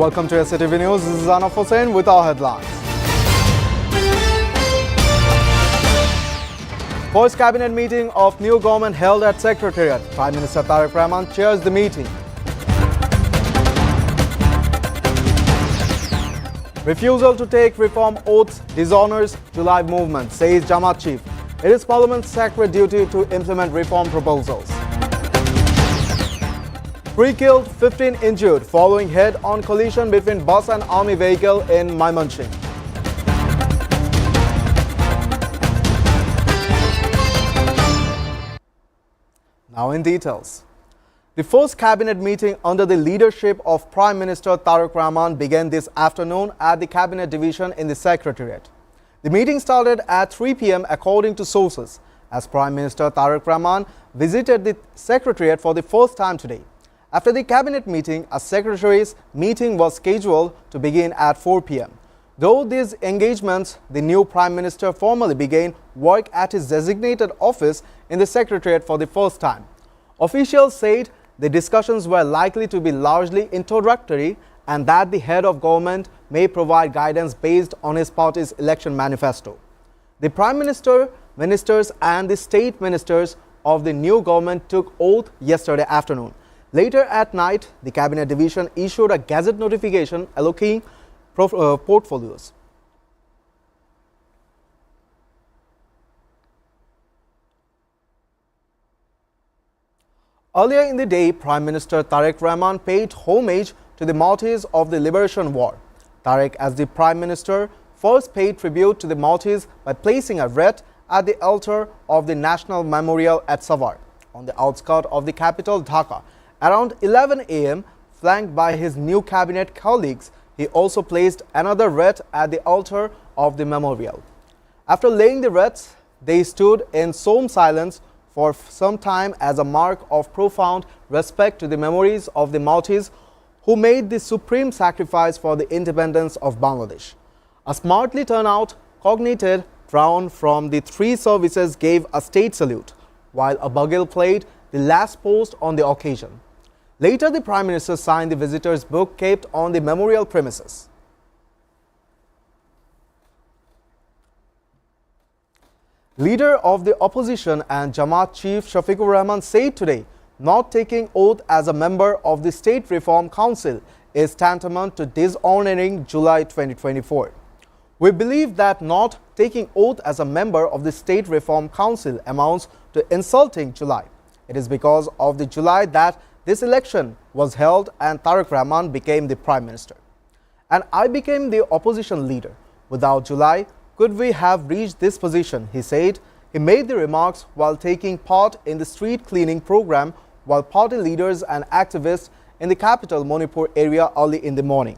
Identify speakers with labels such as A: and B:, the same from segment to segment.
A: Welcome to SATV News. This is Anaf Hussain with our headlines. First cabinet meeting of new government held at Secretariat. Prime Minister Tariq Rahman chairs the meeting. Refusal to take reform oaths dishonors July movement, says Jamaat chief. It is Parliament's sacred duty to implement reform proposals. 3 killed, 15 injured following head-on collision between bus and army vehicle in Mymensingh. Now in details. The first cabinet meeting under the leadership of Prime Minister Tariq Rahman began this afternoon at the Cabinet Division in the Secretariat. The meeting started at 3 p.m. according to sources, as Prime Minister Tariq Rahman visited the Secretariat for the first time today. After the cabinet meeting, a secretary's meeting was scheduled to begin at 4 p.m. Though these engagements, the new Prime Minister formally began work at his designated office in the Secretariat for the first time. Officials said the discussions were likely to be largely introductory and that the head of government may provide guidance based on his party's election manifesto. The Prime Minister, ministers and the state ministers of the new government took oath yesterday afternoon. Later at night, the Cabinet Division issued a gazette notification allocating portfolios. Earlier in the day, Prime Minister Tariq Rahman paid homage to the martyrs of the Liberation War. Tariq, as the Prime Minister, first paid tribute to the martyrs by placing a wreath at the altar of the National Memorial at Savar, on the outskirts of the capital Dhaka. Around 11 a.m., flanked by his new cabinet colleagues, he also placed another wreath at the altar of the memorial. After laying the wreaths, they stood in solemn silence for some time as a mark of profound respect to the memories of the martyrs who made the supreme sacrifice for the independence of Bangladesh. A smartly turnout cognated drawn from the three services gave a state salute, while a bugle played the last post on the occasion. Later, the Prime Minister signed the visitors' book kept on the memorial premises. Leader of the opposition and Jamaat chief Shafiqur Rahman said today, not taking oath as a member of the State Reform Council is tantamount to dishonoring July 2024. We believe that not taking oath as a member of the State Reform Council amounts to insulting July. It is because of the July that this election was held and Tariq Rahman became the Prime Minister. And I became the opposition leader. Without July, could we have reached this position, he said. He made the remarks while taking part in the street cleaning program while party leaders and activists in the capital Manipur area early in the morning.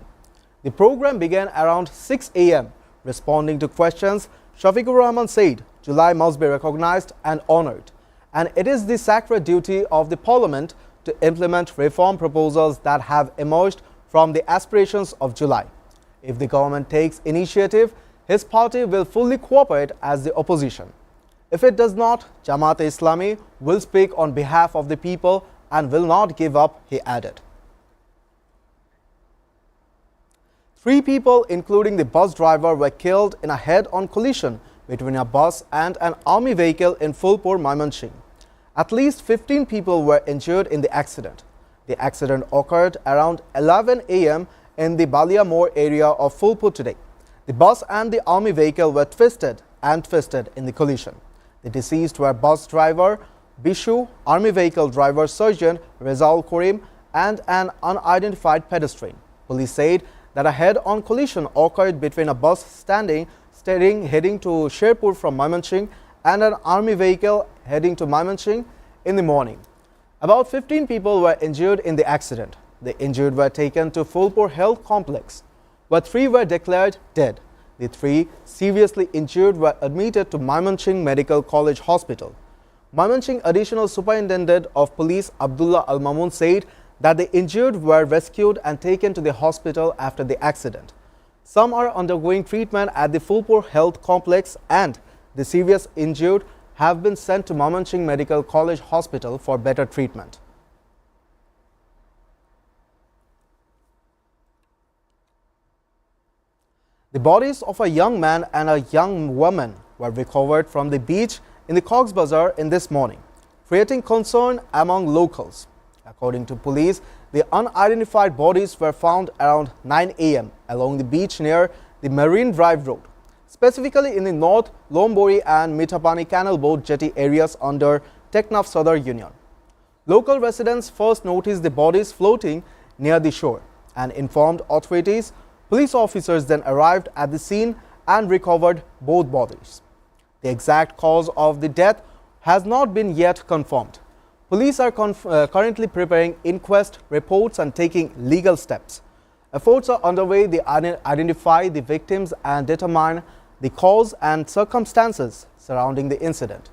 A: The program began around 6 a.m. Responding to questions, Shafiqur Rahman said July must be recognized and honored, and it is the sacred duty of the Parliament to implement reform proposals that have emerged from the aspirations of July. If the government takes initiative, his party will fully cooperate as the opposition. If it does not, Jamaat-e-Islami will speak on behalf of the people and will not give up, he added. 3 people, including the bus driver, were killed in a head-on collision between a bus and an army vehicle in Phulpur, Mymensingh. At least 15 people were injured in the accident. The accident occurred around 11 a.m. in the Balia More area of Phulpur today. The bus and the army vehicle were twisted in the collision. The deceased were bus driver Bishu, army vehicle driver Sergeant Rezal Korim, and an unidentified pedestrian. Police said that a head-on collision occurred between a bus heading to Sherpur from Mymensingh and an army vehicle heading to Mymensingh in the morning. About 15 people were injured in the accident. The injured were taken to Phulpur Health Complex, where 3 were declared dead. The 3 seriously injured were admitted to Mymensingh Medical College Hospital. Mymensingh Additional Superintendent of Police Abdullah Al-Mamun said that the injured were rescued and taken to the hospital after the accident. Some are undergoing treatment at the Phulpur Health Complex, and the serious injured have been sent to Mymensingh Medical College Hospital for better treatment. The bodies of a young man and a young woman were recovered from the beach in the Cox's Bazar in this morning, creating concern among locals. According to police, the unidentified bodies were found around 9 a.m. along the beach near the Marine Drive Road, specifically in the North Lombori and Mitapani Canal Boat jetty areas under Teknaf Southern Union. Local residents first noticed the bodies floating near the shore and informed authorities. Police officers then arrived at the scene and recovered both bodies. The exact cause of the death has not been yet confirmed. Police are currently preparing inquest reports and taking legal steps. Efforts are underway to identify the victims and determine the cause and circumstances surrounding the incident.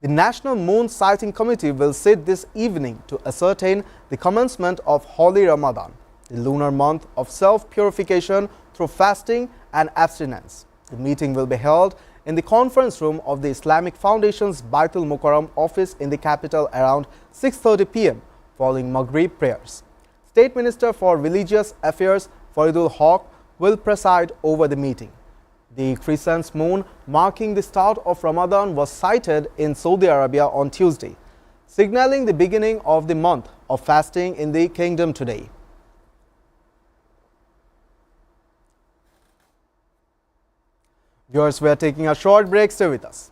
A: The National Moon Sighting Committee will sit this evening to ascertain the commencement of Holy Ramadan, the lunar month of self-purification through fasting and abstinence. The meeting will be held in the conference room of the Islamic Foundation's Baitul Mukarram office in the capital around 6:30 p.m. following Maghrib prayers. State Minister for Religious Affairs Faridul Haq will preside over the meeting. The crescent moon marking the start of Ramadan was sighted in Saudi Arabia on Tuesday, signaling the beginning of the month of fasting in the kingdom today. Viewers, we are taking a short break. Stay with us.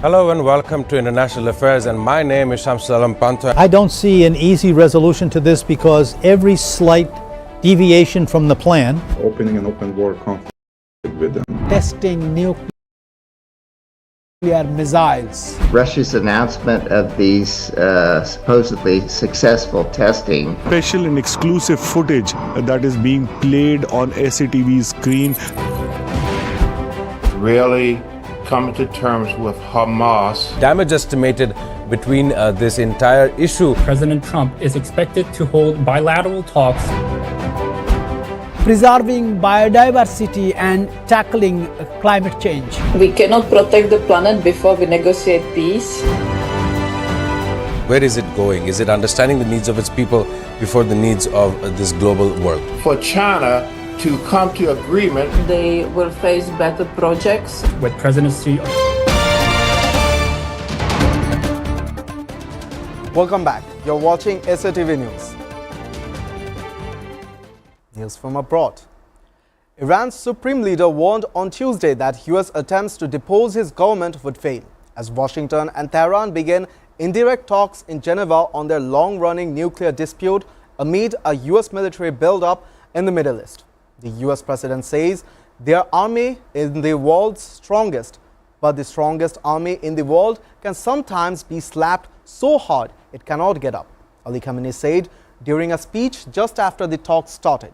B: Hello and welcome to International Affairs, and my name is Shamsul Alam Panto.
C: I don't see an easy resolution to this because every slight deviation from the plan,
D: opening an open war conflict with them.
E: Testing nuclear missiles.
F: Russia's announcement of these supposedly successful testing.
G: Special and exclusive footage that is being played on SATV screen.
H: Really coming to terms with Hamas.
B: Damage estimated between this entire issue.
I: President Trump is expected to hold bilateral talks.
E: Preserving biodiversity and tackling climate change.
J: We cannot protect the planet before we negotiate peace.
B: Where is it going? Is it understanding the needs of its people before the needs of this global world?
H: For China to come to agreement,
J: They will face better projects.
I: With President Xi.
A: Welcome back. You're watching SATV News. News from abroad. Iran's supreme leader warned on Tuesday that US attempts to depose his government would fail as Washington and Tehran begin indirect talks in Geneva on their long-running nuclear dispute amid a US military buildup in the Middle East. The US president says their army is the world's strongest, but the strongest army in the world can sometimes be slapped so hard it cannot get up, Ali Khamenei said during a speech just after the talks started.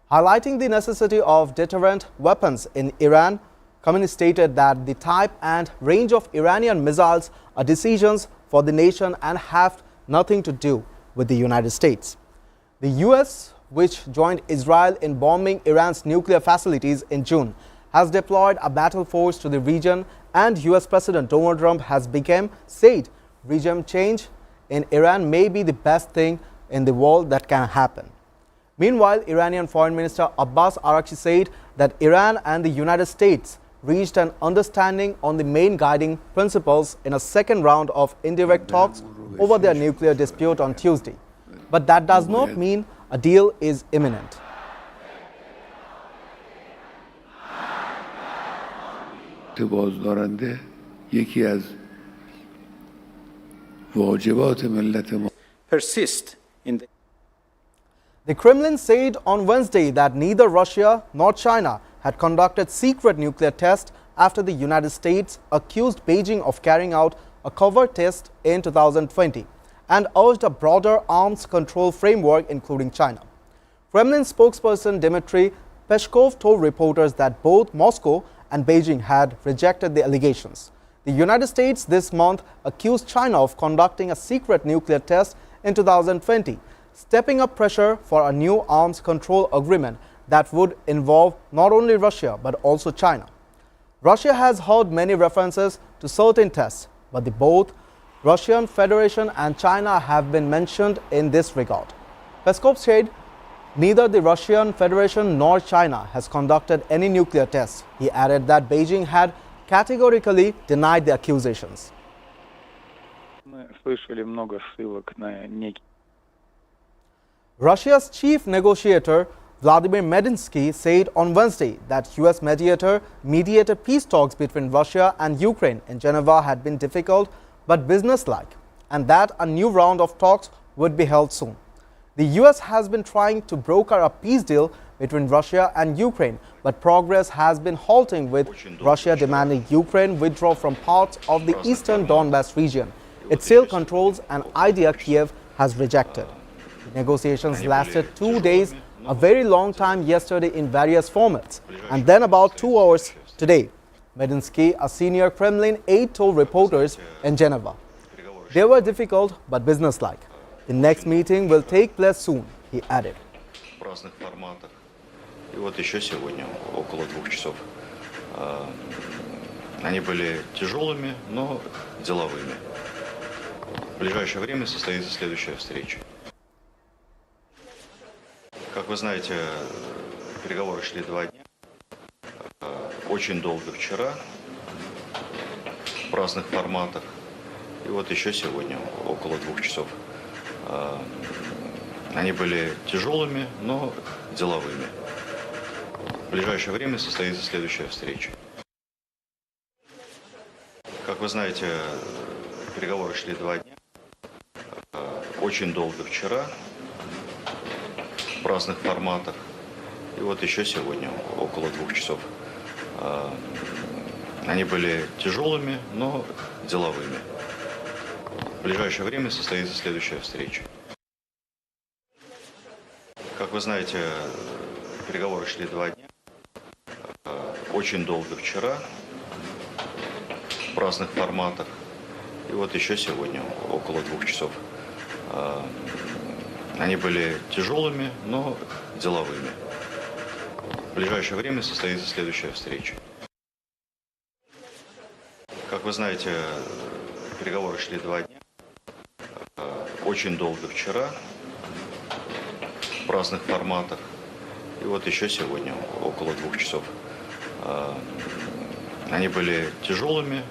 A: Highlighting the necessity of deterrent weapons in Iran, Khamenei stated that the type and range of Iranian missiles are decisions for the nation and have nothing to do with the United States. The US, which joined Israel in bombing Iran's nuclear facilities in June, has deployed a battle force to the region, and US President Donald Trump has said regime change in Iran may be the best thing in the world that can happen. Meanwhile, Iranian Foreign Minister Abbas Araghchi said that Iran and the United States reached an understanding on the main guiding principles in a second round of indirect talks over their nuclear dispute on Tuesday. But that does not mean a deal is imminent.
K: Persist in
A: The Kremlin said on Wednesday that neither Russia nor China had conducted secret nuclear tests after the United States accused Beijing of carrying out a covert test in 2020 and urged a broader arms control framework including China. Kremlin spokesperson Dmitry Peskov told reporters that both Moscow and Beijing had rejected the allegations. The United States this month accused China of conducting a secret nuclear test in 2020, stepping up pressure for a new arms control agreement that would involve not only Russia but also China. Russia has heard many references to certain tests, but both Russian Federation and China have been mentioned in this regard. Peskov said neither the Russian Federation nor China has conducted any nuclear tests. He added that Beijing had categorically denied the accusations. Russia's chief negotiator Vladimir Medinsky said on Wednesday that U.S. mediated peace talks between Russia and Ukraine in Geneva had been difficult but businesslike, and that a new round of talks would be held soon. The U.S. has been trying to broker a peace deal between Russia and Ukraine, but progress has been halting, with Russia demanding Ukraine withdraw from parts of the eastern Donbass region. It still controls an idea Kiev has rejected. The negotiations lasted 2 days, a very long time yesterday in various formats, and then about 2 hours today. Medinsky, a senior Kremlin aide, told reporters in Geneva. They were difficult but businesslike. The next meeting will take place soon, he added.
L: И вот еще сегодня, около 2 часов. Они были тяжелыми, но деловыми. В ближайшее время состоится следующая встреча. Как вы знаете, переговоры шли 2 дня. Очень долго вчера, в разных форматах. И вот еще сегодня, около 2 часов. Они были тяжелыми, но деловыми. В ближайшее время состоится следующая встреча. Как вы знаете, переговоры шли 2 дня. Очень долго вчера, в разных форматах. И вот еще сегодня, около 2 часов. Они были тяжелыми, но деловыми. В ближайшее время состоится следующая встреча. Как вы знаете, переговоры шли 2 дня. Очень долго вчера, в разных форматах. И вот еще сегодня, около 2 часов. Они были тяжелыми, но деловыми. В ближайшее время состоится следующая встреча. Как вы знаете, переговоры шли 2 дня. Очень долго вчера, в разных форматах. И вот еще сегодня, около 2 часов. Они были тяжелыми.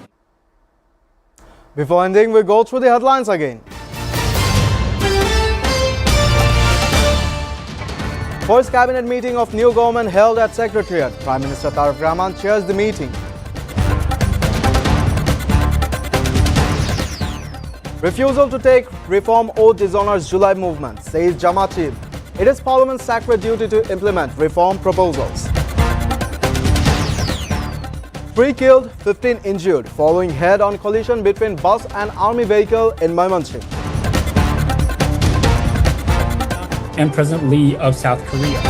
A: Before ending, we go through the headlines again. First cabinet meeting of new government held at Secretariat. Prime Minister Tarak Rahman chairs the meeting. Refusal to take reform oath dishonors July movement, says Jamaat. It is Parliament's sacred duty to implement reform proposals. 3 killed, 15 injured following head-on collision between bus and army vehicle in Mymensingh.
I: And President Lee of South Korea.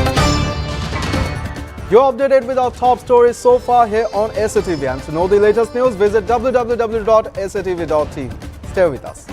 A: You're updated with our top stories so far here on SATV. And to know the latest news, visit www.satv.tv. Stay with us.